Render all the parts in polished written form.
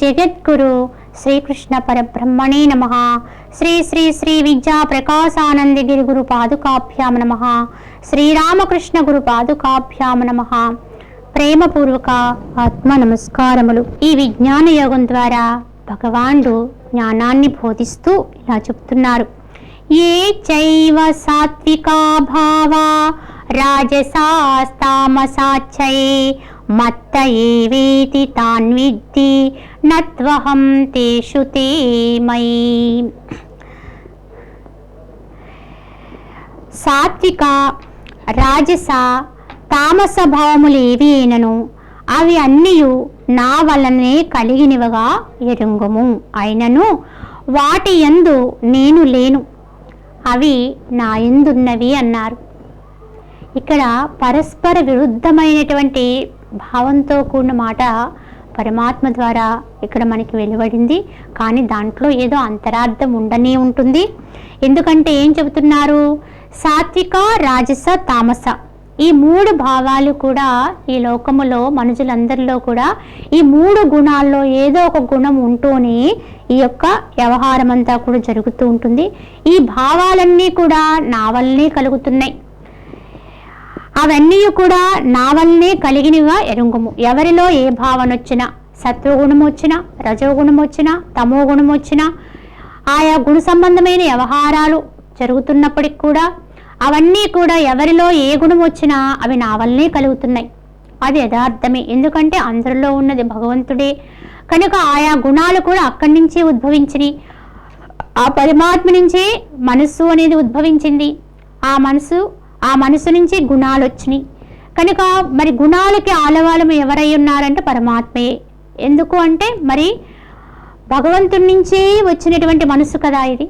జగద్గురు శ్రీకృష్ణ పరబ్రహ్మణే నమః. శ్రీ శ్రీ శ్రీ విద్యా ప్రకాశానందగిరి గురు పాదుకాభ్యాం నమః. శ్రీరామకృష్ణ గురు పాదుకాభ్యాం నమః. ప్రేమపూర్వక ఆత్మ నమస్కారములు. ఈ విజ్ఞాన యోగం ద్వారా భగవానుడు జ్ఞానాన్ని బోధిస్తూ ఇలా చెప్తున్నారు. ఏ చైవ సాత్వికా భావా రాజసాస్తామసాచ్చై మత్త ఏవేతి తాన్ విద్ధి నత్వహం తేషు తే మయి. సాత్విక రాజస తామస భావములేవి అయినను అవి అన్నీయు నా వలనే కలిగినవిగా ఎరుంగుము. అయినను వాటి యందు నేను లేను, అవి నా యందున్నవి అన్నారు. ఇక్కడ పరస్పర విరుద్ధమైనటువంటి భావంతో కూడిన మాట పరమాత్మ ద్వారా ఇక్కడ మనకి వెలువడింది. కానీ దాంట్లో ఏదో అంతరార్థం ఉండనే ఉంటుంది. ఎందుకంటే ఏం చెబుతున్నారు? సాత్విక రాజస తామస ఈ మూడు భావాలు కూడా ఈ లోకములో మనుషులందరిలో కూడా ఈ మూడు గుణాల్లో ఏదో ఒక గుణం ఉంటూనే ఈ యొక్క వ్యవహారం అంతా కూడా జరుగుతూ ఉంటుంది. ఈ భావాలన్నీ కూడా నా వల్లనే కలుగుతున్నాయి, అవన్నీ కూడా నా వల్లనే కలిగినవిగా ఎరుంగుము. ఎవరిలో ఏ భావన వచ్చినా, సత్వగుణం వచ్చినా, రజోగుణం వచ్చినా, తమో గుణం వచ్చినా, ఆయా గుణ సంబంధమైన వ్యవహారాలు జరుగుతున్నప్పటికి కూడా అవన్నీ కూడా ఎవరిలో ఏ గుణం వచ్చినా అవి నా వల్లనే కలుగుతున్నాయి. అది యథార్థమే. ఎందుకంటే అందరిలో ఉన్నది భగవంతుడే కనుక ఆయా గుణాలు కూడా అక్కడి నుంచి ఉద్భవించినాయి. ఆ పరమాత్మ నుంచి మనస్సు అనేది ఉద్భవించింది. ఆ మనసు నుంచి గుణాలు వచ్చినాయి కనుక మరి గుణాలకి ఆలవాళ్ళము ఎవరై ఉన్నారంటే పరమాత్మయే. ఎందుకు అంటే మరి భగవంతుడి నుంచి వచ్చినటువంటి మనసు కదా ఇది.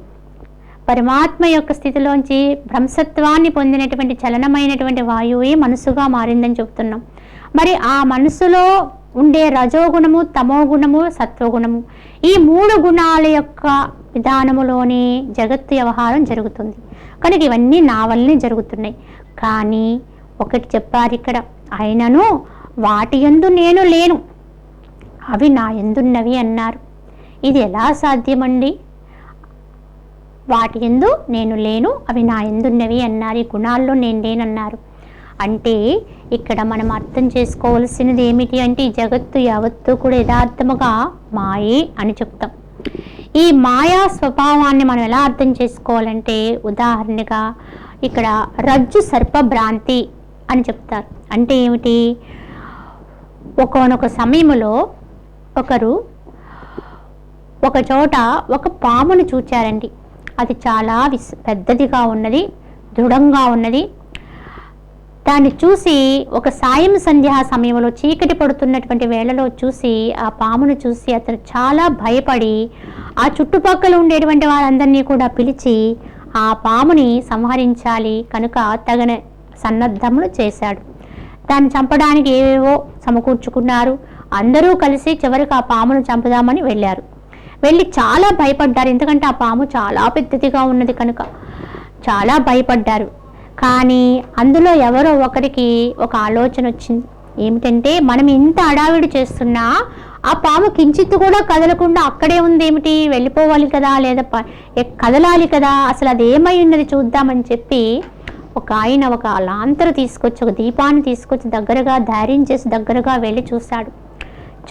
పరమాత్మ యొక్క స్థితిలోంచి భ్రంశత్వాన్ని పొందినటువంటి చలనమైనటువంటి వాయువే మనసుగా మారిందని చెప్తున్నాం. మరి ఆ మనసులో ఉండే రజోగుణము, తమోగుణము, సత్వగుణము ఈ మూడు గుణాల యొక్క విధానములోనే జగత్తు వ్యవహారం జరుగుతుంది. కనుక ఇవన్నీ నా వల్లనే జరుగుతున్నాయి. కానీ ఒకటి చెప్పారు ఇక్కడ, అయినను వాటి యందు నేను లేను, అవి నా యందున్నవి అన్నారు. ఇది ఎలా సాధ్యమండి? వాటి యందు నేను లేను, అవి నా యందున్నవి అన్నారు. ఈ గుణాల్లో నేను లేనన్నారు. అంటే ఇక్కడ మనం అర్థం చేసుకోవాల్సినది ఏమిటి అంటే ఈ జగత్తు యావత్తు కూడా యథార్థముగా మాయే అని చెప్తాం. ఈ మాయా స్వభావాన్ని మనం ఎలా అర్థం చేసుకోవాలంటే ఉదాహరణగా ఇక్కడ రజ్జు సర్ప భ్రాంతి అని చెప్తారు. అంటే ఏమిటి? ఒక్కొక్క సమయంలో ఒకరు ఒక చోట ఒక పామును చూచారండి. అది చాలా పెద్దదిగా ఉన్నది, దృఢంగా ఉన్నది. దాన్ని చూసి ఒక సాయం సంధ్యా సమయంలో చీకటి పడుతున్నటువంటి వేళలో చూసి ఆ పామును చూసి అతను చాలా భయపడి ఆ చుట్టుపక్కల ఉండేటువంటి వారందరినీ కూడా పిలిచి ఆ పాముని సంహరించాలి కనుక తగిన సన్నద్ధములు చేశాడు. దాన్ని చంపడానికి ఏవేవో సమకూర్చుకున్నారు. అందరూ కలిసి చివరికి ఆ పామును చంపుదామని వెళ్ళి చాలా భయపడ్డారు. ఎందుకంటే ఆ పాము చాలా పెద్దదిగా ఉన్నది కనుక చాలా భయపడ్డారు. కానీ అందులో ఎవరో ఒకరికి ఒక ఆలోచన వచ్చింది. ఏమిటంటే మనం ఇంత అడావిడి చేస్తున్నా ఆ పాము కించిత్తు కూడా కదలకుండా అక్కడే ఉంది ఏమిటి, వెళ్ళిపోవాలి కదా, లేదా కదలాలి కదా, అసలు అది ఏమై ఉన్నది చూద్దామని చెప్పి ఆయన ఒక లాంతరు తీసుకొచ్చి ఒక దీపాన్ని తీసుకొచ్చి దగ్గరగా ధైర్యం చేసి దగ్గరగా వెళ్ళి చూశాడు.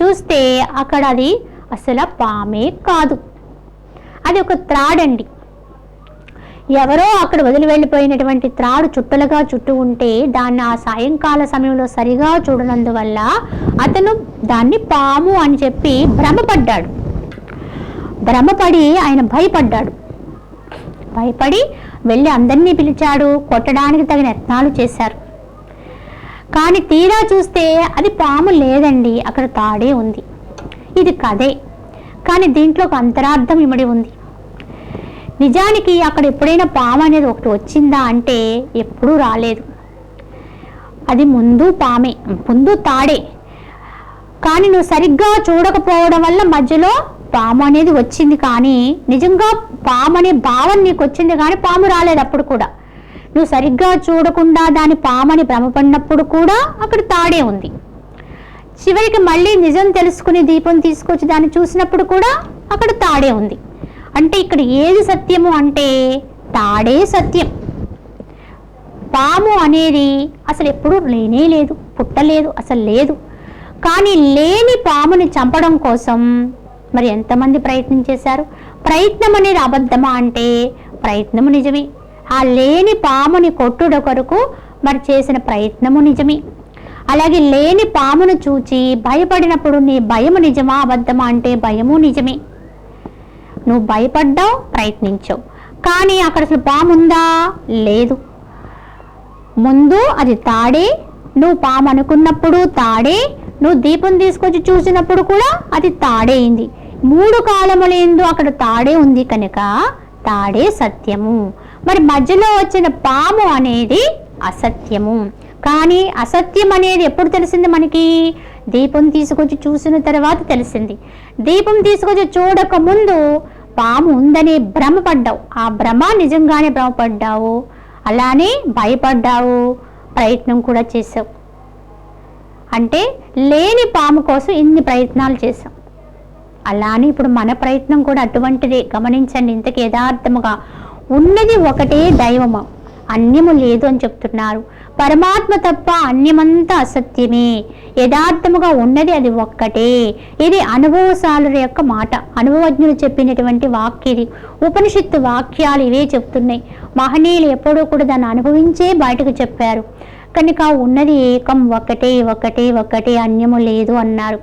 చూస్తే అక్కడ అది అసలు పామే కాదు, అది ఒక త్రాడండి. ఎవరో అక్కడ వదిలి వెళ్ళిపోయినటువంటి త్రాడు చుట్టలుగా చుట్టూ ఉంటే దాన్ని ఆ సాయంకాల సమయంలో సరిగా చూడనందువల్ల అతను దాన్ని పాము అని చెప్పి భ్రమపడి ఆయన భయపడి వెళ్ళి అందరినీ పిలిచాడు. కొట్టడానికి తగిన యత్నాలు చేశారు. కానీ తీరా చూస్తే అది పాము లేదండి, అక్కడ తాడే ఉంది. ఇది కథే, కానీ దీంట్లో ఒక అంతరార్థం ఇమిడి ఉంది. నిజానికి అక్కడ ఎప్పుడైనా పాము అనేది ఒకటి వచ్చిందా అంటే ఎప్పుడూ రాలేదు. అది ముందు పామే, ముందు తాడే. కానీ నువ్వు సరిగ్గా చూడకపోవడం వల్ల మధ్యలో పాము అనేది వచ్చింది. కానీ నిజంగా పాము అనే భావం నీకు వచ్చింది కానీ పాము రాలేదు. అప్పుడు కూడా నువ్వు సరిగ్గా చూడకుండా దాని పామని భ్రమపడినప్పుడు కూడా అక్కడ తాడే ఉంది. చివరికి మళ్ళీ నిజం తెలుసుకుని దీపం తీసుకొచ్చి దాన్ని చూసినప్పుడు కూడా అక్కడ తాడే ఉంది. అంటే ఇక్కడ ఏది సత్యము అంటే తాడే సత్యం. పాము అనేది అసలు ఎప్పుడూ లేనే లేదు, పుట్టలేదు, అసలు లేదు. కానీ లేని పాముని చంపడం కోసం మరి ఎంతమంది ప్రయత్నం చేశారు? ప్రయత్నం అనేది అబద్ధమా అంటే ప్రయత్నము నిజమే. ఆ లేని పాముని కొట్టుడ కొరకు మరి చేసిన ప్రయత్నము నిజమే. అలాగే లేని పామును చూచి భయపడినప్పుడు నీ భయము నిజమా అబద్ధమా అంటే భయము నిజమే. నువ్వు భయపడ్డావు, ప్రయత్నించావు, కానీ అక్కడ అసలు పాము ఉందా? లేదు. ముందు అది తాడే, నువ్వు పాము అనుకున్నప్పుడు తాడే, నువ్వు దీపం తీసుకొచ్చి చూసినప్పుడు కూడా అది తాడేయింది. 3 కాలములందు అక్కడ తాడే ఉంది కనుక తాడే సత్యము. మరి మధ్యలో వచ్చిన పాము అనేది అసత్యము. కానీ అసత్యం అనేది ఎప్పుడు తెలిసింది మనకి? దీపం తీసుకొచ్చి చూసిన తర్వాత తెలిసింది. దీపం తీసుకొచ్చి చూడక ముందు పాము ఉందనే భ్రమపడ్డావు. ఆ భ్రమ నిజంగానే భ్రమపడ్డావు, అలానే భయపడ్డావు, ప్రయత్నం కూడా చేసావు. అంటే లేని పాము కోసం ఇన్ని ప్రయత్నాలు చేసాం. అలానే ఇప్పుడు మన ప్రయత్నం కూడా అటువంటిదే. గమనించండి, ఇంతకీ యథార్థముగా ఉన్నది ఒకటే దైవము, అన్యము లేదు అని చెప్తున్నారు. పరమాత్మ తప్ప అన్యమంతా అసత్యమే. యథార్థముగా ఉన్నది అది ఒక్కటే. ఇది అనుభవశాలుల యొక్క మాట, అనుభవజ్ఞులు చెప్పినటువంటి వాక్యం ఇది. ఉపనిషత్తు వాక్యాలు ఇవే చెప్తున్నాయి. మహనీయులు ఎప్పుడూ కూడా దాన్ని అనుభవించే బయటకు చెప్పారు. కనుక ఉన్నది ఏకం, ఒకటే ఒకటే ఒకటే, అన్యము లేదు అన్నారు.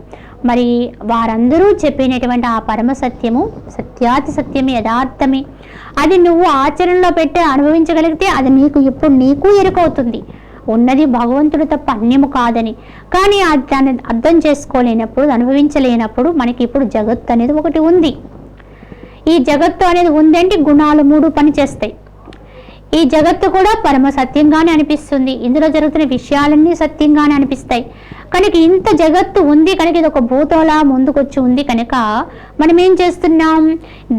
మరి వారందరూ చెప్పినటువంటి ఆ పరమ సత్యము సత్యాతి సత్యమే, యథార్థమే. అది నువ్వు ఆచరణలో పెట్టి అనుభవించగలిగితే అది ఇప్పుడు నీకు ఎరుకవుతుంది. ఉన్నది భగవంతుడు తప్ప అన్యము కాదని. కానీ దాన్ని అర్థం చేసుకోలేనప్పుడు, అనుభవించలేనప్పుడు మనకి ఇప్పుడు జగత్తు అనేది ఒకటి ఉంది. ఈ జగత్తు అనేది ఉందంటే గుణాలు 3 పని చేస్తాయి. ఈ జగత్తు కూడా పరమ సత్యంగానే అనిపిస్తుంది. ఇందులో జరుగుతున్న విషయాలన్నీ సత్యంగానే అనిపిస్తాయి. కనుక ఇంత జగత్తు ఉంది కనుక ఇది ఒక భూతోలా ముందుకొచ్చి ఉంది కనుక మనం ఏం చేస్తున్నాం?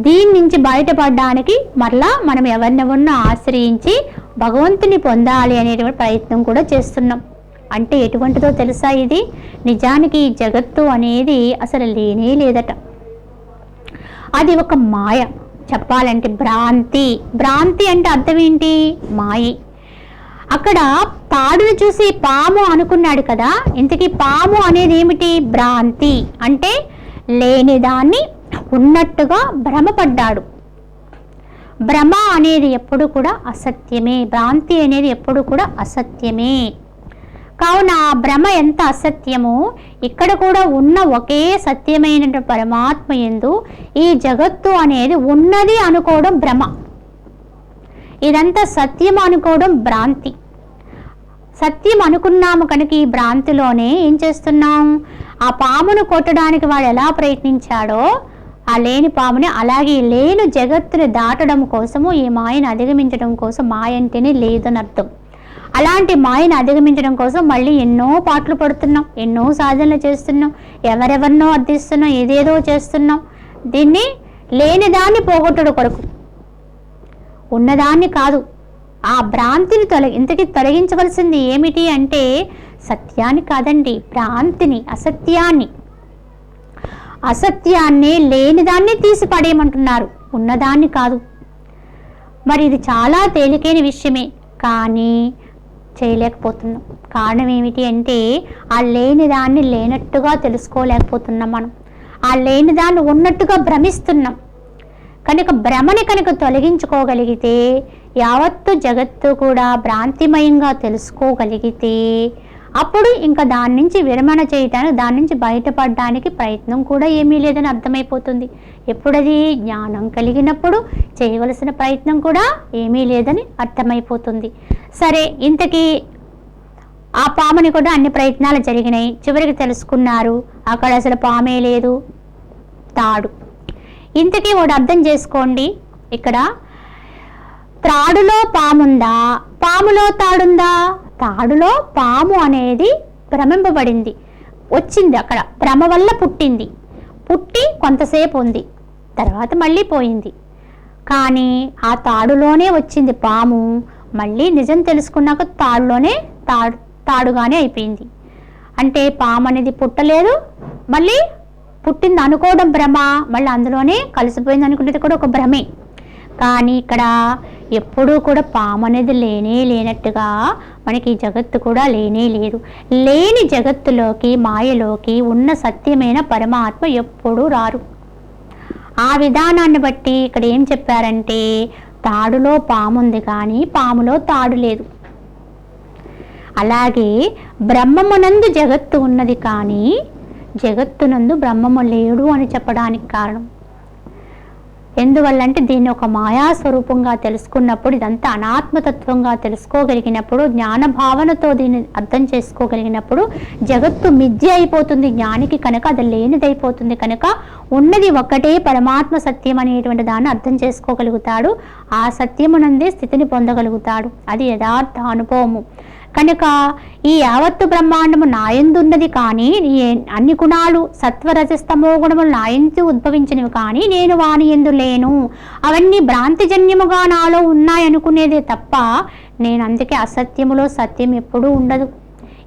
దీని నుంచి బయటపడడానికి మరలా మనం ఎవరినెవరినో ఆశ్రయించి భగవంతుని పొందాలి అనేటువంటి ప్రయత్నం కూడా చేస్తున్నాం. అంటే ఎటువంటిదో తెలుసా? ఇది నిజానికి ఈ జగత్తు అనేది అసలు లేనే లేదట. అది ఒక మాయ. చెప్పాలంటే భ్రాంతి. భ్రాంతి అంటే అర్థం ఏంటి? మాయ. అక్కడ తాడును చూసి పాము అనుకున్నాడు కదా, ఇంతకీ పాము అనేది ఏమిటి? భ్రాంతి. అంటే లేనిదాన్ని ఉన్నట్టుగా భ్రమపడ్డాడు. భ్రమ అనేది ఎప్పుడు కూడా అసత్యమే. భ్రాంతి అనేది ఎప్పుడు కూడా అసత్యమే. కావున ఆ భ్రమ ఎంత అసత్యమో ఇక్కడ కూడా ఉన్న ఒకే సత్యమైన పరమాత్మ యందు ఈ జగత్తు అనేది ఉన్నది అనుకోవడం భ్రమ. ఇదంతా సత్యం అనుకోవడం భ్రాంతి. సత్యం అనుకున్నాము కనుక ఈ భ్రాంతిలోనే ఏం చేస్తున్నాం? ఆ పామును కొట్టడానికి వాడు ఎలా ప్రయత్నించాడో ఆ లేని పాముని, అలాగే లేని జగత్తుని దాటడం కోసము ఈ మాయను అధిగమించడం కోసం, మాయ అంటేనే లేదని అర్థం. అలాంటి మాయను అధిగమించడం కోసం మళ్ళీ ఎన్నో పాటలు పడుతున్నాం, ఎన్నో సాధనలు చేస్తున్నాం, ఎవరెవరినో అర్థిస్తున్నాం, ఏదేదో చేస్తున్నాం. దీన్ని లేనిదాన్ని పోగొట్టడు కొరకు, ఉన్నదాన్ని కాదు. ఆ భ్రాంతిని ఇంతకీ తొలగించవలసింది ఏమిటి అంటే సత్యాన్ని కాదండి, భ్రాంతిని, అసత్యాన్ని. అసత్యాన్ని, లేనిదాన్ని తీసి పడేయమంటున్నారు, ఉన్నదాన్ని కాదు. మరి ఇది చాలా తేలికైన విషయమే, కానీ చేయలేకపోతున్నాం. కారణం ఏమిటి అంటే ఆ లేనిదాన్ని లేనట్టుగా తెలుసుకోలేకపోతున్నాం. మనం ఆ లేనిదాన్ని ఉన్నట్టుగా భ్రమిస్తున్నాం. కనుక భ్రమని కనుక తొలగించుకోగలిగితే, యావత్తు జగత్తు కూడా భ్రాంతిమయంగా తెలుసుకోగలిగితే అప్పుడు ఇంకా దాని నుంచి విరమణ చేయటానికి, దాని నుంచి బయటపడడానికి ప్రయత్నం కూడా ఏమీ లేదని అర్థమైపోతుంది. ఎప్పుడది జ్ఞానం కలిగినప్పుడు చేయవలసిన ప్రయత్నం కూడా ఏమీ లేదని అర్థమైపోతుంది. సరే, ఇంతకీ ఆ పాముని కూడా అన్ని ప్రయత్నాలు జరిగినాయి. చివరికి తెలుసుకున్నారు అక్కడ అసలు పామే లేదు, తాడు. ఇంతకీ ఒకటి అర్థం చేసుకోండి, ఇక్కడ త్రాడులో పాముందా, పాములో తాడుందా? తాడులో పాము అనేది భ్రమింపబడింది, వచ్చింది. అక్కడ భ్రమ వల్ల పుట్టింది, పుట్టి కొంతసేపు ఉంది, తర్వాత మళ్ళీ పోయింది. కానీ ఆ తాడులోనే వచ్చింది పాము, మళ్ళీ నిజం తెలుసుకున్నాక తాడులోనే తాడుగానే అయిపోయింది. అంటే పాము అనేది పుట్టలేదు, మళ్ళీ పుట్టింది అనుకోవడం భ్రమ, మళ్ళీ అందులోనే కలిసిపోయింది అనుకునేది కూడా ఒక భ్రమే. కానీ ఇక్కడ ఎప్పుడూ కూడా పాము అనేది లేనట్టుగా మనకి ఈ జగత్తు కూడా లేదు. లేని జగత్తులోకి, మాయలోకి ఉన్న సత్యమైన పరమాత్మ ఎప్పుడూ రారు. ఆ విధానాన్ని బట్టి ఇక్కడ ఏం చెప్పారంటే, తాడులో పాము ఉంది కానీ పాములో తాడు లేదు. అలాగే బ్రహ్మమునందు జగత్తు ఉన్నది కానీ జగత్తునందు బ్రహ్మము లేడు అని చెప్పడానికి కారణం ఎందువల్లంటే, దీన్ని ఒక మాయా స్వరూపంగా తెలుసుకున్నప్పుడు, ఇదంతా అనాత్మతత్వంగా తెలుసుకోగలిగినప్పుడు, జ్ఞాన భావనతో దీన్ని అర్థం చేసుకోగలిగినప్పుడు జగత్తు మిథ్య అయిపోతుంది జ్ఞానికి, కనుక అది లేనిదైపోతుంది. కనుక ఉన్నది ఒక్కటే పరమాత్మ సత్యం అనేటువంటి దాన్ని అర్థం చేసుకోగలుగుతాడు. ఆ సత్యమునందే స్థితిని పొందగలుగుతాడు. అది యథార్థ అనుభవము. కనుక ఈ యావత్తు బ్రహ్మాండము నాయందున్నది కానీ, అన్ని గుణాలు సత్వరజస్తమో గుణములు నాయందు ఉద్భవించినవి కానీ నేను వాని ఎందు లేను, అవన్నీ భ్రాంతిజన్యముగా నాలో ఉన్నాయనుకునేదే తప్ప నేను అందుకే అసత్యములో సత్యం ఎప్పుడూ ఉండదు.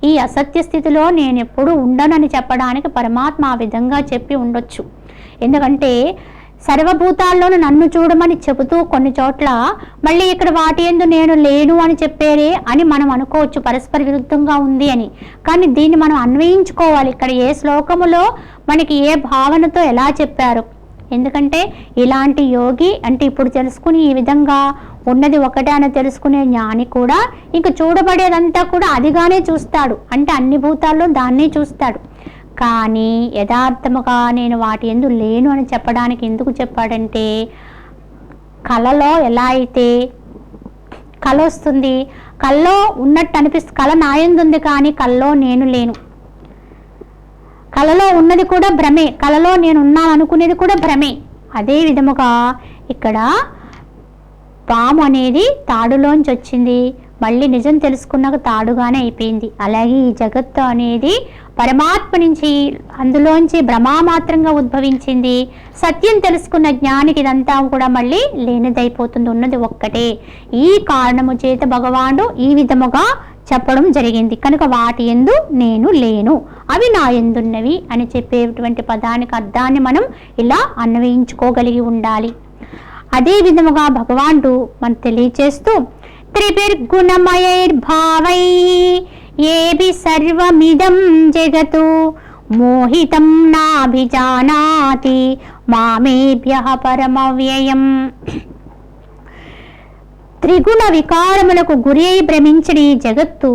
ఈ అసత్య స్థితిలో నేను ఎప్పుడూ ఉండనని చెప్పడానికి పరమాత్మ ఆ విధంగా చెప్పి ఉండొచ్చు. ఎందుకంటే సర్వభూతాల్లోనూ నన్ను చూడమని చెబుతూ కొన్ని చోట్ల మళ్ళీ ఇక్కడ వాటి యందు నేను లేను అని చెప్పేరే అని మనం అనుకోవచ్చు, పరస్పర విరుద్ధంగా ఉంది అని. కానీ దీన్ని మనం అన్వయించుకోవాలి. ఇక్కడ ఏ శ్లోకములో మనకి ఏ భావనతో ఎలా చెప్పారు. ఎందుకంటే ఇలాంటి యోగి అంటే ఇప్పుడు తెలుసుకుని ఈ విధంగా ఉన్నది ఒకటే అని తెలుసుకునే జ్ఞాని కూడా ఇంక చూడబడేదంతా కూడా అదిగానే చూస్తాడు. అంటే అన్ని భూతాల్లో దాన్నే చూస్తాడు. కానీ యథార్థముగా నేను వాటి యందు లేను అని చెప్పడానికి ఎందుకు చెప్పాడంటే, కళలో ఎలా అయితే కళ వస్తుంది, కళ్ళలో ఉన్నట్టు అనిపిస్తుంది, కళ నా యందు ఉంది కానీ కళ్ళలో నేను లేను. కళలో ఉన్నది కూడా భ్రమే, కళలో నేను ఉన్నాను అనుకునేది కూడా భ్రమే. అదే విధముగా ఇక్కడ పాము అనేది తాడులోంచి వచ్చింది, మళ్ళీ నిజం తెలుసుకున్నాక తాడుగానే అయిపోయింది. అలాగే ఈ జగత్తు అనేది పరమాత్మ నుంచి, అందులోంచి భ్రమామాత్రంగా ఉద్భవించింది. సత్యం తెలుసుకున్న జ్ఞానికి ఇదంతా కూడా మళ్ళీ లేనిదైపోతుంది, ఉన్నది ఒక్కటే. ఈ కారణము చేత భగవానుడు ఈ విధముగా చెప్పడం జరిగింది. కనుక వాటి యందు నేను లేను, అవి నా యందున్నవి అని చెప్పేటువంటి పదానికి అర్థాన్ని మనం ఇలా అన్వయించుకోగలిగి ఉండాలి. అదే విధముగా భగవానుడు మనకు తెలియచేస్తూ, త్రిభిర్గుణమయైర్భావై ఏభి సర్వమిదం జగతు మోహితం నాభిజానాతి మామేభ్యః పరమవ్యయం. త్రిగుణ వికారములకు గురి అయి భ్రమించడి జగత్తు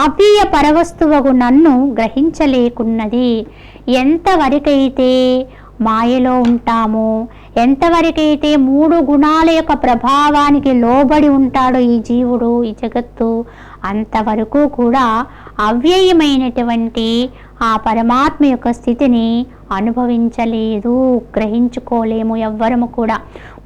అవ్యయ పరవస్తువగు నన్ను గ్రహించలేకున్నది. ఎంతవరకైతే మాయలో ఉంటామో, ఎంతవరకైతే మూడు గుణాల యొక్క ప్రభావానికి లోబడి ఉంటాడో ఈ జీవుడు, ఈ జగత్తు, అంతవరకు కూడా అవ్యయమైనటువంటి ఆ పరమాత్మ యొక్క స్థితిని అనుభవించలేదు, గ్రహించుకోలేము ఎవ్వరము కూడా.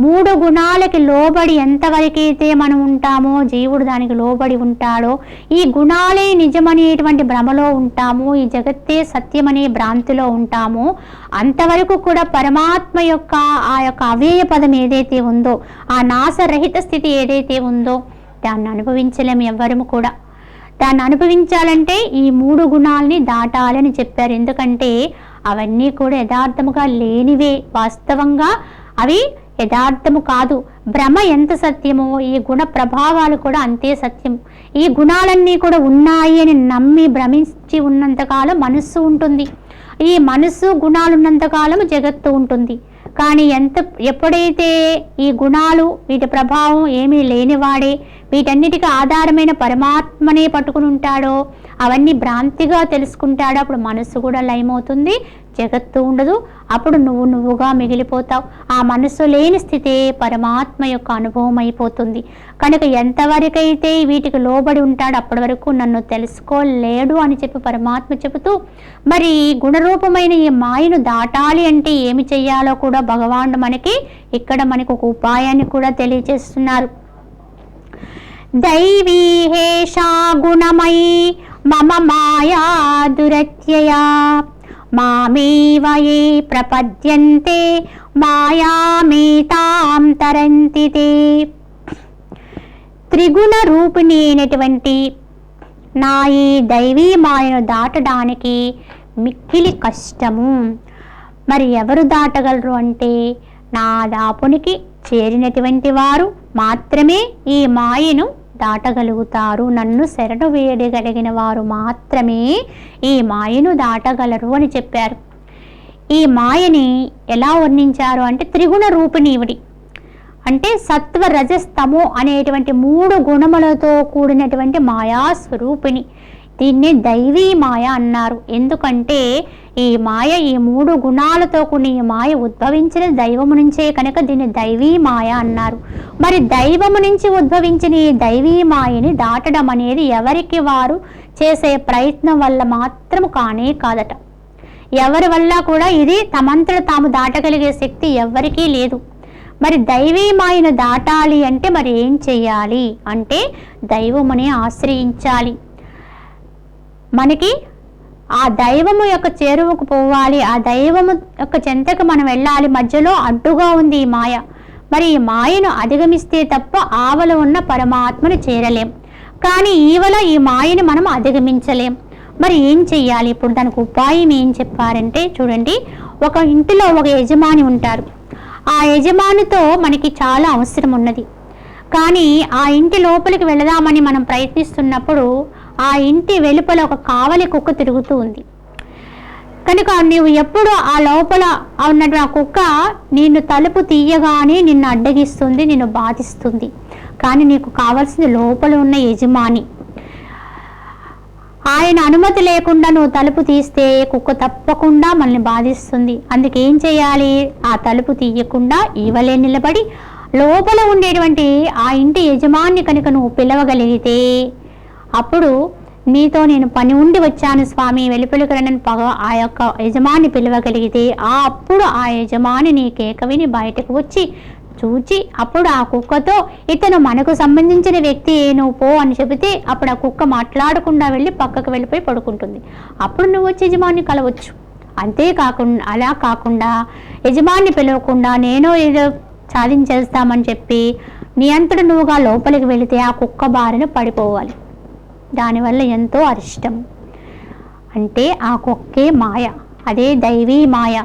మూడు గుణాలకి లోబడి ఎంతవరకైతే మనం ఉంటామో, జీవుడు దానికి లోబడి ఉంటాడో, ఈ గుణాలే నిజమనేటువంటి భ్రమలో ఉంటాము, ఈ జగత్తే సత్యమనే భ్రాంతిలో ఉంటాము, అంతవరకు కూడా పరమాత్మ యొక్క ఆ యొక్క అవ్యయ పదం ఏదైతే ఉందో, ఆ నాశరహిత స్థితి ఏదైతే ఉందో దాన్ని అనుభవించలేము ఎవ్వరము కూడా. దాన్ని అనుభవించాలంటే ఈ మూడు గుణాలని దాటాలని చెప్పారు. ఎందుకంటే అవన్నీ కూడా యథార్థముగా లేనివే, వాస్తవంగా అవి యథార్థము కాదు. భ్రమ ఎంత సత్యమో ఈ గుణ ప్రభావాలు కూడా అంతే సత్యం. ఈ గుణాలన్నీ కూడా ఉన్నాయి అని నమ్మి భ్రమించి ఉన్నంతకాలం మనస్సు ఉంటుంది, ఈ మనస్సు గుణాలు ఉన్నంతకాలం జగత్తు ఉంటుంది. కానీ ఎప్పుడైతే ఈ గుణాలు వీటి ప్రభావం ఏమీ లేనివాడే వీటన్నిటికీ ఆధారమైన పరమాత్మనే పట్టుకుని ఉంటాడో, అవన్నీ భ్రాంతిగా తెలుసుకుంటాడో, అప్పుడు మనస్సు కూడా లయమవుతుంది, జగత్తు ఉండదు. అప్పుడు నువ్వుగా మిగిలిపోతావు. ఆ మనస్సు లేని స్థితే పరమాత్మ యొక్క అనుభవం అయిపోతుంది. కనుక ఎంతవరకైతే వీటికి లోబడి ఉంటాడో అప్పటి వరకు నన్ను తెలుసుకోలేడు అని చెప్పి పరమాత్మ చెబుతూ, మరి గుణరూపమైన ఈ మాయను దాటాలి అంటే ఏమి చెయ్యాలో కూడా భగవానుడు మనకి ఇక్కడ మనకు ఒక ఉపాయాన్ని కూడా తెలియజేస్తున్నారు. దైవీహేషా గుణమయీ మమ మాయా దురత్యయా మామేవ ఏ ప్రపద్యంతే మాయామేతాం తరంతి తే. త్రిగుణ రూపిణి అయినటువంటి నా ఈ దైవీ మాయను దాటడానికి మిక్కిలి కష్టము. మరి ఎవరు దాటగలరు అంటే నా దాపునికి చేరినటువంటి వారు మాత్రమే ఈ మాయను దాటగలుగుతారు. నన్ను శరణు వేయగలిగిన వారు మాత్రమే ఈ మాయను దాటగలరు అని చెప్పారు. ఈ మాయని ఎలా వర్ణించారు అంటే త్రిగుణ రూపిణీవుడి, అంటే సత్వ రజస్తమో అనేటువంటి 3 గుణములతో కూడినటువంటి మాయా స్వరూపిణి. దీన్ని దైవీ మాయ అన్నారు. ఎందుకంటే ఈ మాయ, ఈ 3 గుణాలతో కూడిన ఈ మాయ ఉద్భవించిన దైవము నుంచే కనుక దీన్ని దైవీ మాయ అన్నారు. మరి దైవము నుంచి ఉద్భవించిన ఈ దైవీ మాయని దాటడం అనేది ఎవరికి వారు చేసే ప్రయత్నం వల్ల మాత్రం కానే కాదట. ఎవరి వల్ల కూడా ఇది తమంతట తాము దాటగలిగే శక్తి ఎవరికీ లేదు. మరి దైవీ మాయను దాటాలి అంటే మరి ఏం చెయ్యాలి అంటే దైవముని ఆశ్రయించాలి. మనకి ఆ దైవము యొక్క చేరువకు పోవాలి, ఆ దైవము యొక్క చెంతకు మనం వెళ్ళాలి. మధ్యలో అడ్డుగా ఉంది ఈ మాయ. మరి ఈ మాయను అధిగమిస్తే తప్ప ఆవల ఉన్న పరమాత్మను చేరలేం. కానీ ఈవల ఈ మాయని మనం అధిగమించలేం. మరి ఏం చెయ్యాలి? ఇప్పుడు దానికి ఉపాయం ఏం చెప్పారంటే చూడండి, ఒక ఇంటిలో ఒక యజమాని ఉంటారు. ఆ యజమానితో మనకి చాలా అవసరం ఉన్నది. కానీ ఆ ఇంటి లోపలికి వెళదామని మనం ప్రయత్నిస్తున్నప్పుడు ఆ ఇంటి వెలుపల ఒక కావలి కుక్క తిరుగుతూ ఉంది. కనుక నీవు ఎప్పుడు ఆ లోపల ఉన్నటువంటి ఆ కుక్క నిన్ను తలుపు తీయగానే నిన్ను అడ్డగిస్తుంది, నిన్ను బాధిస్తుంది. కానీ నీకు కావాల్సింది లోపల ఉన్న యజమాని. ఆయన అనుమతి లేకుండా నువ్వు తలుపు తీస్తే కుక్క తప్పకుండా మనల్ని బాధిస్తుంది. అందుకేం చేయాలి? ఆ తలుపు తీయకుండా ఈవలే నిలబడి లోపల ఉండేటువంటి ఆ ఇంటి యజమాని కనుక నువ్వు పిలవగలిగితే, అప్పుడు నీతో నేను పని ఉండి వచ్చాను స్వామి, వెలుపలికి రండి ఆ యొక్క యజమాని పిలవగలిగితే అప్పుడు ఆ యజమాని నీ కేక విని బయటకు వచ్చి చూచి అప్పుడు ఆ కుక్కతో ఇతను మనకు సంబంధించిన వ్యక్తి నువ్వు పో అని చెబితే అప్పుడు ఆ కుక్క మాట్లాడకుండా వెళ్ళి పక్కకు వెళ్ళిపోయి పడుకుంటుంది. అప్పుడు నువ్వు వచ్చి యజమాని కలవచ్చు. అంతేకాకుండా అలా కాకుండా యజమాని పిలవకుండా నేను ఏదో సాధించేస్తామని చెప్పి నీ అంతట నువ్వుగా లోపలికి వెళితే ఆ కుక్క బారిన పడిపోవాలి. దానివల్ల ఎంతో అరిష్టం. అంటే ఆ కుక్కే మాయ, అదే దైవీ మాయ.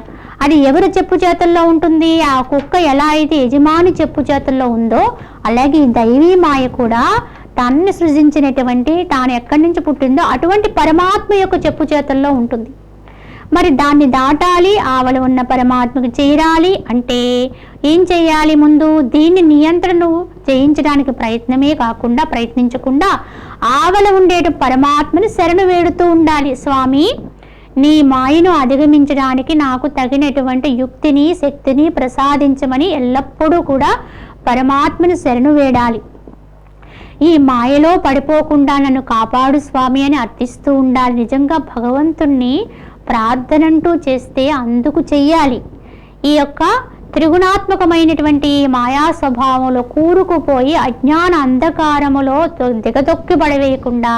అది ఎవరు చెప్పు చేతుల్లో ఉంటుంది? ఆ కుక్క ఎలా అయితే యజమాని చెప్పు చేతుల్లో ఉందో అలాగే ఈ దైవీ మాయ కూడా తనని సృజించినటువంటి, తాను ఎక్కడి నుంచి పుట్టిందో అటువంటి పరమాత్మ యొక్క చెప్పు చేతుల్లో ఉంటుంది. మరి దాన్ని దాటాలి, ఆవల ఉన్న పరమాత్మకు చేరాలి అంటే ఏం చేయాలి? ముందు దీన్ని నియంత్రణను జయించడానికి ప్రయత్నించకుండా ఆవల ఉండేట పరమాత్మని శరణు వేడుతూ ఉండాలి. స్వామి, నీ మాయను అధిగమించడానికి నాకు తగినటువంటి యుక్తిని, శక్తిని ప్రసాదించమని ఎల్లప్పుడూ కూడా పరమాత్మని శరణు వేడాలి. ఈ మాయలో పడిపోకుండా నన్ను కాపాడు స్వామి అని అర్థిస్తూ ఉండాలి. నిజంగా భగవంతుణ్ణి ప్రార్థనంటూ చేస్తే అందుకు చెయ్యాలి. ఈ యొక్క త్రిగుణాత్మకమైనటువంటి మాయా స్వభావంలో కూరుకుపోయి అజ్ఞాన అంధకారములో దిగదొక్కి పడవేయకుండా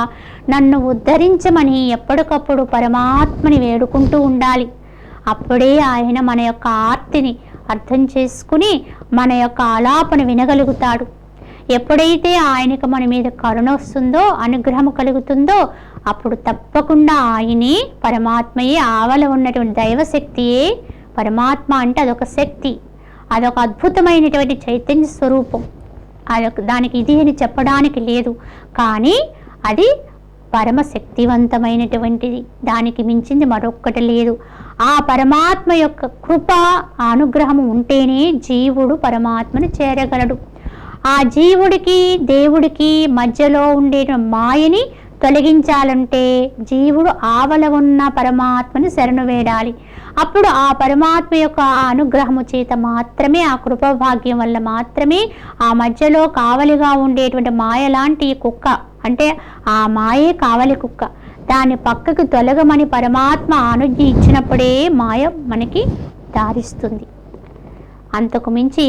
నన్ను ఉద్ధరించమని ఎప్పటికప్పుడు పరమాత్మని వేడుకుంటూ ఉండాలి. అప్పుడే ఆయన మన యొక్క ఆర్తిని అర్థం చేసుకుని మన యొక్క ఆలాపన వినగలుగుతాడు. ఎప్పుడైతే ఆయనకు మన మీద కరుణ వస్తుందో, అనుగ్రహం కలుగుతుందో అప్పుడు తప్పకుండా ఆయనే పరమాత్మయే, ఆవల ఉన్నటువంటి దైవశక్తియే పరమాత్మ. అంటే అదొక శక్తి, అదొక అద్భుతమైనటువంటి చైతన్య స్వరూపం. దానికి ఇది అని చెప్పడానికి లేదు, కానీ అది పరమశక్తివంతమైనటువంటిది. దానికి మించింది మరొక్కటి లేదు. ఆ పరమాత్మ యొక్క కృప, అనుగ్రహం ఉంటేనే జీవుడు పరమాత్మను చేరగలడు. ఆ జీవుడికి దేవుడికి మధ్యలో ఉండే మాయని తొలగించాలంటే జీవుడు ఆవల ఉన్న పరమాత్మని శరణు వేడాలి. అప్పుడు ఆ పరమాత్మ యొక్క ఆ అనుగ్రహము చేత మాత్రమే, ఆ కృపభాగ్యం వల్ల మాత్రమే ఆ మధ్యలో కావలిగా ఉండేటువంటి మాయ లాంటి కుక్క, అంటే ఆ మాయే కావలి కుక్క, దాని పక్కకు తొలగమని పరమాత్మ అనుజ్ఞ ఇచ్చినప్పుడే మాయ మనకి దారిస్తుంది. అంతకు మించి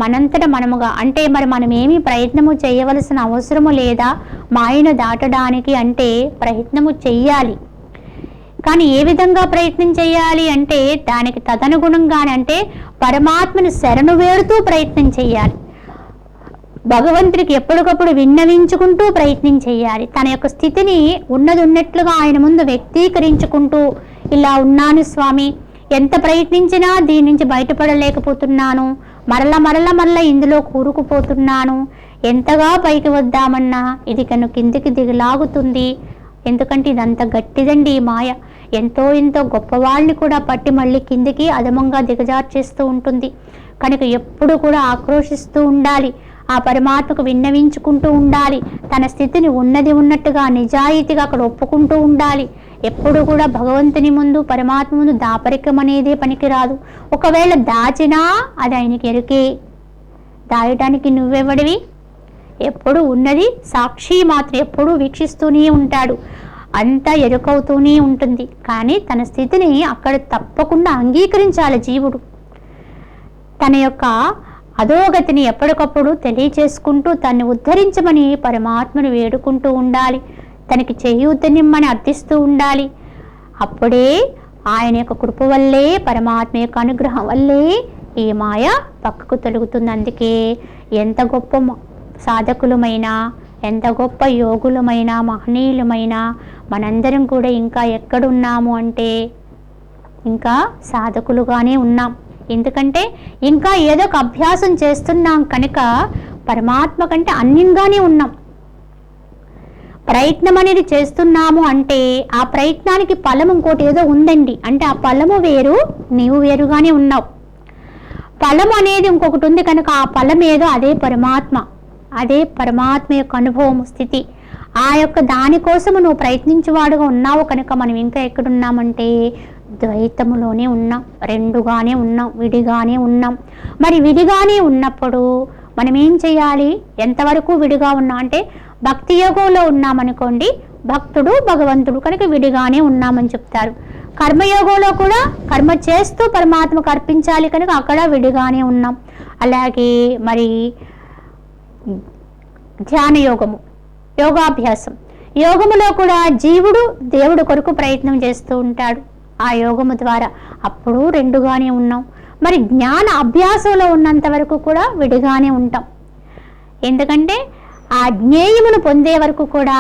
మనంతట మనముగా అంటే మరి మనం ఏమీ ప్రయత్నము చేయవలసిన అవసరము లేదా మాయను దాటడానికి? అంటే ప్రయత్నము చెయ్యాలి. కానీ ఏ విధంగా ప్రయత్నం చేయాలి అంటే దానికి తదనుగుణంగానే, అంటే పరమాత్మను శరణు వేడుతూ ప్రయత్నం చేయాలి. భగవంతుడికి ఎప్పటికప్పుడు విన్నవించుకుంటూ ప్రయత్నం చేయాలి. తన యొక్క స్థితిని ఉన్నది ఉన్నట్లుగా ఆయన ముందు వ్యక్తీకరించుకుంటూ, ఇలా ఉన్నాను స్వామి, ఎంత ప్రయత్నించినా దీని నుంచి బయటపడలేకపోతున్నాను, మరల ఇందులో కూరుకుపోతున్నాను, ఎంతగా పైకి వద్దామన్నా ఇది కను కిందికి దిగలాగుతుంది. ఎందుకంటే ఇదంత గట్టిదండి ఈ మాయ. ఎంతో గొప్పవాళ్ళని కూడా పట్టి మళ్ళీ కిందికి అధమంగా దిగజార్చేస్తూ ఉంటుంది. కనుక ఎప్పుడు కూడా ఆక్రోషిస్తూ ఉండాలి, ఆ పరమాత్మకు విన్నవించుకుంటూ ఉండాలి, తన స్థితిని ఉన్నది ఉన్నట్టుగా నిజాయితీగా అక్కడ ఒప్పుకుంటూ ఉండాలి. ఎప్పుడు కూడా భగవంతుని ముందు పరమాత్మ ముందు దాపరికం అనేదే పనికిరాదు. ఒకవేళ దాచినా అది ఆయనకి ఎరుకే. దాయటానికి నువ్వెవడివి? ఎప్పుడు ఉన్నది సాక్షి మాత్రం, ఎప్పుడూ వీక్షిస్తూనే ఉంటాడు, అంతా ఎరుకవుతూనే ఉంటుంది. కానీ తన స్థితిని అక్కడ తప్పకుండా అంగీకరించాలి జీవుడు. తన యొక్క అధోగతిని ఎప్పటికప్పుడు తెలియచేసుకుంటూ తన్ని ఉద్ధరించమని పరమాత్మను వేడుకుంటూ ఉండాలి, తనకి చేయూతనిమ్మని అర్థిస్తూ ఉండాలి. అప్పుడే ఆయన యొక్క కృప వల్లే, పరమాత్మ యొక్క అనుగ్రహం వల్లే ఈ మాయ పక్కకు తొలుగుతుంది. అందుకే ఎంత గొప్ప సాధకులమైనా, ఎంత గొప్ప యోగులమైనా, మహనీయులమైనా మనందరం కూడా ఇంకా ఎక్కడున్నాము అంటే ఇంకా సాధకులుగానే ఉన్నాం. ఎందుకంటే ఇంకా ఏదో ఒక అభ్యాసం చేస్తున్నాం కనుక పరమాత్మ కంటే అన్యంగానే ఉన్నాం. ప్రయత్నం అనేది చేస్తున్నాము అంటే ఆ ప్రయత్నానికి ఫలం ఇంకోటి ఏదో ఉందండి. అంటే ఆ ఫలము వేరు, నీవు వేరుగానే ఉన్నావు. ఫలం అనేది ఇంకొకటి ఉంది కనుక ఆ ఫలం ఏదో అదే పరమాత్మ, అదే పరమాత్మ యొక్క అనుభవం స్థితి. ఆ యొక్క దానికోసము నువ్వు ప్రయత్నించేవాడుగా ఉన్నావు కనుక మనం ఇంకా ఎక్కడున్నామంటే ద్వైతములోనే ఉన్నాం, రెండుగానే ఉన్నాం, విడిగానే ఉన్నాం. మరి విడిగానే ఉన్నప్పుడు మనం ఏం చేయాలి? ఎంతవరకు విడిగా ఉన్నా అంటే భక్తి యోగంలో ఉన్నామనుకోండి, భక్తుడు భగవంతుడు కనుక విడిగానే ఉన్నామని చెప్తారు. కర్మయోగంలో కూడా కర్మ చేస్తూ పరమాత్మకు అర్పించాలి కనుక అక్కడ విడిగానే ఉన్నాం. అలాగే మరి ధ్యాన యోగము, యోగాభ్యాసం, యోగములో కూడా జీవుడు దేవుడు కొరకు ప్రయత్నం చేస్తూ ఉంటాడు ఆ యోగము ద్వారా, అప్పుడు రెండుగానే ఉన్నాం. మరి జ్ఞాన అభ్యాసంలో ఉన్నంత వరకు కూడా విడిగానే ఉంటాం. ఎందుకంటే ఆ జ్ఞేయమును పొందే వరకు కూడా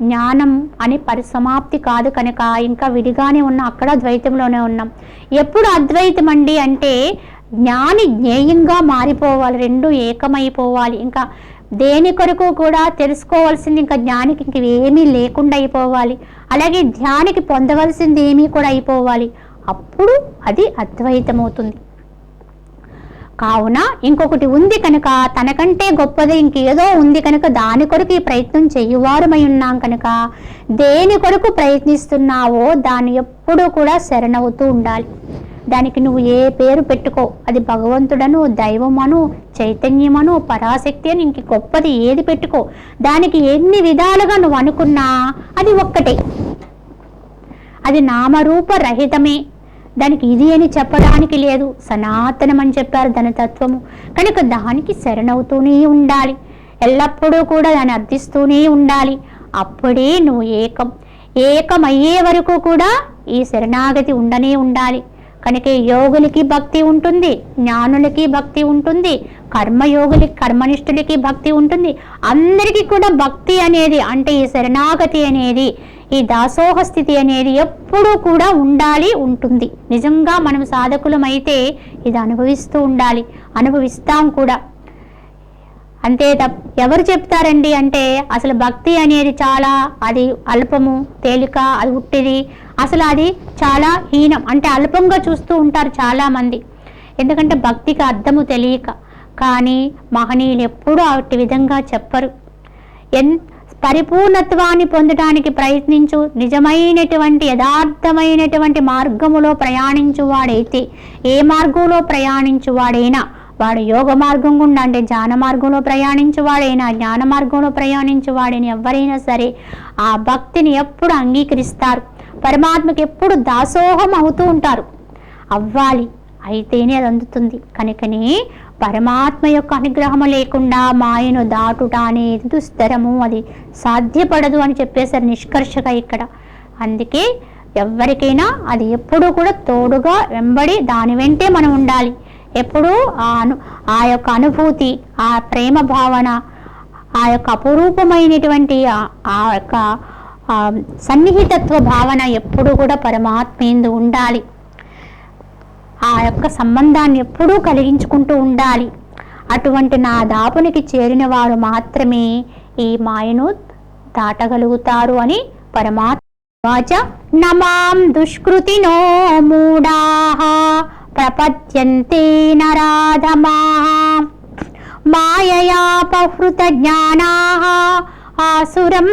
జ్ఞానం అనే పరిసమాప్తి కాదు కనుక ఇంకా విడిగానే ఉన్నాం, అక్కడ ద్వైతంలోనే ఉన్నాం. ఎప్పుడు అద్వైతం అండి అంటే జ్ఞాని జ్ఞేయంగా మారిపోవాలి, రెండు ఏకమైపోవాలి. ఇంకా దేని కొరకు కూడా తెలుసుకోవాల్సింది ఇంకా జ్ఞానికి ఇంక ఏమీ లేకుండా అయిపోవాలి. అలాగే ధ్యానికి పొందవలసింది ఏమీ కూడా అయిపోవాలి. అప్పుడు అది అద్వైతం అవుతుంది. కావున ఇంకొకటి ఉంది కనుక, తనకంటే గొప్పది ఇంకేదో ఉంది కనుక దాని కొరకు ఈ ప్రయత్నం చెయ్యువారమై ఉన్నాం కనుక దేని కొరకు ప్రయత్నిస్తున్నావో దాన్ని ఎప్పుడూ కూడా శరణవుతూ ఉండాలి. దానికి నువ్వు ఏ పేరు పెట్టుకో, అది భగవంతుడను, దైవమను, చైతన్యమను, పరాశక్తి అని ఇంక గొప్పది ఏది పెట్టుకో, దానికి ఎన్ని విధాలుగా నువ్వు అనుకున్నా అది ఒక్కటే, అది నామరూప రహితమే. దానికి ఇది అని చెప్పడానికి లేదు, సనాతనం అని చెప్పారు దాని తత్వము. కనుక దానికి శరణవుతూనే ఉండాలి, ఎల్లప్పుడూ కూడా దాన్ని అర్థిస్తూనే ఉండాలి. అప్పుడే నువ్వు ఏకమయ్యే వరకు కూడా ఈ శరణాగతి ఉండనే ఉండాలి. కనుక యోగులకి భక్తి ఉంటుంది, జ్ఞానులకి భక్తి ఉంటుంది, కర్మయోగులకి కర్మనిష్ఠులకి భక్తి ఉంటుంది. అందరికీ కూడా భక్తి అనేది అంటే ఈ శరణాగతి అనేది, ఈ దాసోహ స్థితి అనేది ఎప్పుడూ కూడా ఉండాలి, ఉంటుంది. నిజంగా మనం సాధకులమైతే ఇది అనుభవిస్తూ ఉండాలి, అనుభవిస్తాం కూడా. అంతే ఎవరు చెప్తారండి అంటే అసలు భక్తి అనేది చాలా అది అల్పము, తేలిక, అది ఉట్టిది, అసలు అది చాలా హీనం అంటే అల్పంగా చూస్తూ ఉంటారు చాలామంది. ఎందుకంటే భక్తికి అర్థము తెలియక. కానీ మహనీయులు ఎప్పుడూ అట్టి విధంగా చెప్పరు. పరిపూర్ణత్వాన్ని పొందడానికి ప్రయత్నించు, నిజమైనటువంటి యథార్థమైనటువంటి మార్గములో ప్రయాణించువాడైతే, ఏ మార్గంలో ప్రయాణించువాడైనా, వాడు యోగ మార్గం గుండా అంటే జ్ఞాన మార్గంలో ప్రయాణించువాడైనా, జ్ఞాన మార్గంలో ప్రయాణించువాడైనా ఎవరైనా సరే ఆ భక్తిని ఎప్పుడు అంగీకరిస్తారు, పరమాత్మకి ఎప్పుడు దాసోహం అవుతూ ఉంటారు. అవ్వాలి, అయితేనే అది అందుతుంది. కనుకనే పరమాత్మ యొక్క అనుగ్రహము లేకుండా మాయను దాటుట అనేది దుస్తరము, అది సాధ్యపడదు అని చెప్పేశారు నిష్కర్షగా ఇక్కడ. అందుకే ఎవరికైనా అది ఎప్పుడూ కూడా తోడుగా వెంబడి దాని వెంటే మనం ఉండాలి. ఎప్పుడు ఆ యొక్క అనుభూతి, ఆ ప్రేమ భావన, ఆ యొక్క అపురూపమైనటువంటి ఆ యొక్క సన్నిహితత్వ భావన ఎప్పుడు కూడా పరమాత్మేందు ఉండాలి. ఆ యొక్క సంబంధాన్ని ఎప్పుడూ కలిగించుకుంటూ ఉండాలి. అటువంటి నా దాపునికి చేరిన వారు మాత్రమే ఈ మాయను దాటగలుగుతారు అని పరమాత్మ వాచ. నమాం దుష్కృతినో మూఢాః ప్రపద్యంతే నరాధమాః మాయయాపహృత జ్ఞానాః ఆసురం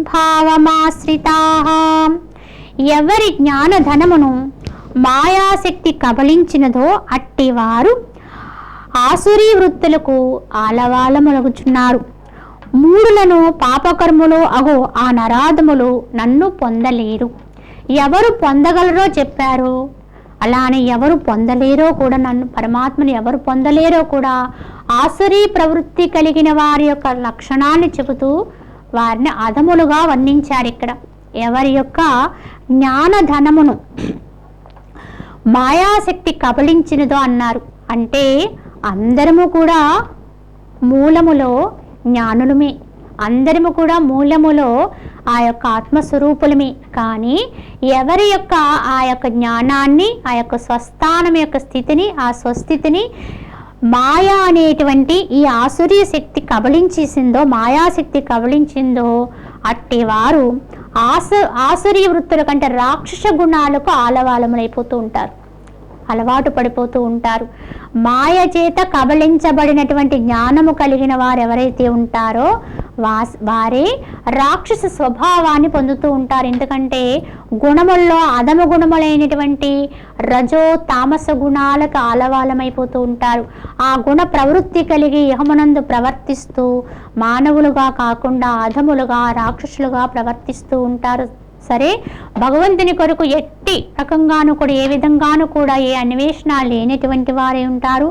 భావమాశ్రితాః. ఎవరి జ్ఞానధనమును మాయాశక్తి కబలించినదో అట్టివారు ఆసురీ వృత్తులకు ఆలవాలములగుచున్నారు. మూడులను పాపకర్ములు అగు ఆ నరాధములు నన్ను పొందలేరు. ఎవరు పొందగలరో చెప్పారు. అలానే ఎవరు పొందలేరో కూడా, నన్ను పరమాత్మని ఎవరు పొందలేరో కూడా ఆసురీ ప్రవృత్తి కలిగిన వారి యొక్క లక్షణాన్ని చెబుతూ వారిని అధములుగా వర్ణించారు. ఇక్కడ ఎవరి యొక్క జ్ఞానధనమును మాయాశక్తి కబలించినదో అన్నారు. అంటే అందరము కూడా మూలములో జ్ఞానులమే, అందరము కూడా మూలములో ఆ యొక్క ఆత్మస్వరూపులమే. కానీ ఎవరి యొక్క ఆ యొక్క జ్ఞానాన్ని, ఆ యొక్క స్వస్థానం యొక్క స్థితిని, ఆ స్వస్థితిని మాయా అనేటువంటి ఈ ఆసురీ శక్తి కబలించేసిందో, మాయాశక్తి కబలించిందో అట్టి వారు ఆసురీ వృత్తుల కంటే రాక్షస గుణాలకు ఆలవాలములైపోతూ ఉంటారు, అలవాటు పడిపోతూ ఉంటారు. మాయ చేత కబళించబడినటువంటి జ్ఞానము కలిగిన వారు ఎవరైతే ఉంటారో వారే రాక్షస స్వభావాన్ని పొందుతూ ఉంటారు. ఎందుకంటే గుణముల్లో అధమ గుణములైనటువంటి రజో తామస గుణాలకు ఆలవాలమైపోతూ ఉంటారు. ఆ గుణ ప్రవృత్తి కలిగి యహమునందు ప్రవర్తిస్తూ మానవులుగా కాకుండా అధములుగా రాక్షసులుగా ప్రవర్తిస్తూ ఉంటారు. సరే, భగవంతుని కొరకు ఎట్టి రకంగాను కూడా, ఏ విధంగాను కూడా ఏ అన్వేషణ లేనటువంటి వారే ఉంటారు,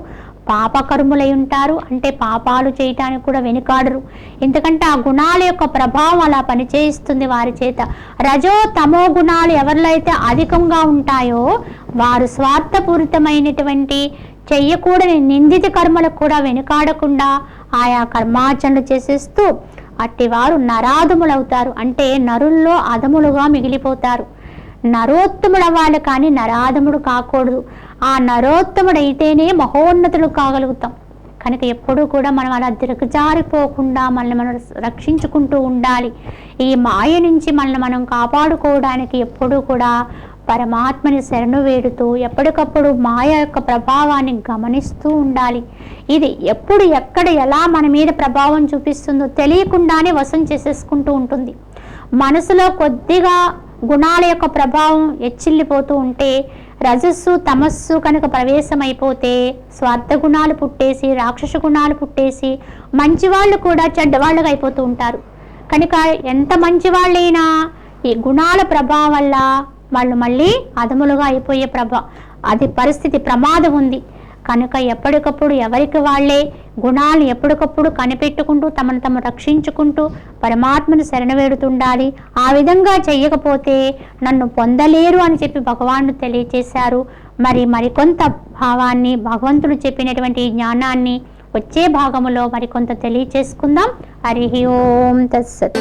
పాపకర్ములై ఉంటారు. అంటే పాపాలు చేయటానికి కూడా వెనుకాడరు. ఎందుకంటే ఆ గుణాల యొక్క ప్రభావం అలా పనిచేయిస్తుంది వారి చేత. రజో తమో గుణాలు ఎవరిలో అయితే అధికంగా ఉంటాయో వారు స్వార్థపూరితమైనటువంటి చెయ్యకూడని నిందిత కర్మలకు కూడా వెనుకాడకుండా ఆయా కర్మాచరణలు చేసేస్తూ అట్టివారు నరాధములవుతారు. అంటే నరుల్లో అధములుగా మిగిలిపోతారు. నరోత్తముడు అవ్వాలి కానీ నరాధముడు కాకూడదు. ఆ నరోత్తముడైతేనే మహోన్నతులు కాగలుగుతాం. కనుక ఎప్పుడూ కూడా మనం అలా దిగజారిపోకుండా మనల్ని మనం రక్షించుకుంటూ ఉండాలి. ఈ మాయ నుంచి మనల్ని మనం కాపాడుకోవడానికి ఎప్పుడూ కూడా పరమాత్మని శరణు వేడుతూ ఎప్పటికప్పుడు మాయ యొక్క ప్రభావాన్ని గమనిస్తూ ఉండాలి. ఇది ఎప్పుడు ఎక్కడ ఎలా మన మీద ప్రభావం చూపిస్తుందో తెలియకుండానే వశం చేసేసుకుంటూ ఉంటుంది. మనసులో కొద్దిగా గుణాల యొక్క ప్రభావం ఎచ్చిల్లిపోతూ ఉంటే, రజస్సు తమస్సు కనుక ప్రవేశమైపోతే స్వార్థ గుణాలు పుట్టేసి, రాక్షస గుణాలు పుట్టేసి మంచివాళ్ళు కూడా చెడ్డవాళ్ళుగా అయిపోతూ ఉంటారు. కనుక ఎంత మంచివాళ్ళైనా ఈ గుణాల ప్రభావం వల్ల వాళ్ళు మళ్ళీ అధములుగా అయిపోయే అది పరిస్థితి ప్రమాదం ఉంది. కనుక ఎప్పటికప్పుడు ఎవరికి వాళ్ళే గుణాలను ఎప్పటికప్పుడు కనిపెట్టుకుంటూ తమను తాము రక్షించుకుంటూ పరమాత్మను శరణవేడుతుండాలి. ఆ విధంగా చెయ్యకపోతే నన్ను పొందలేరు అని చెప్పి భగవానుడు తెలియచేశారు. మరికొంత భావాన్ని, భగవంతుడు చెప్పినటువంటి జ్ఞానాన్ని వచ్చే భాగములో మరికొంత తెలియచేసుకుందాం. హరి ఓం తత్సత్.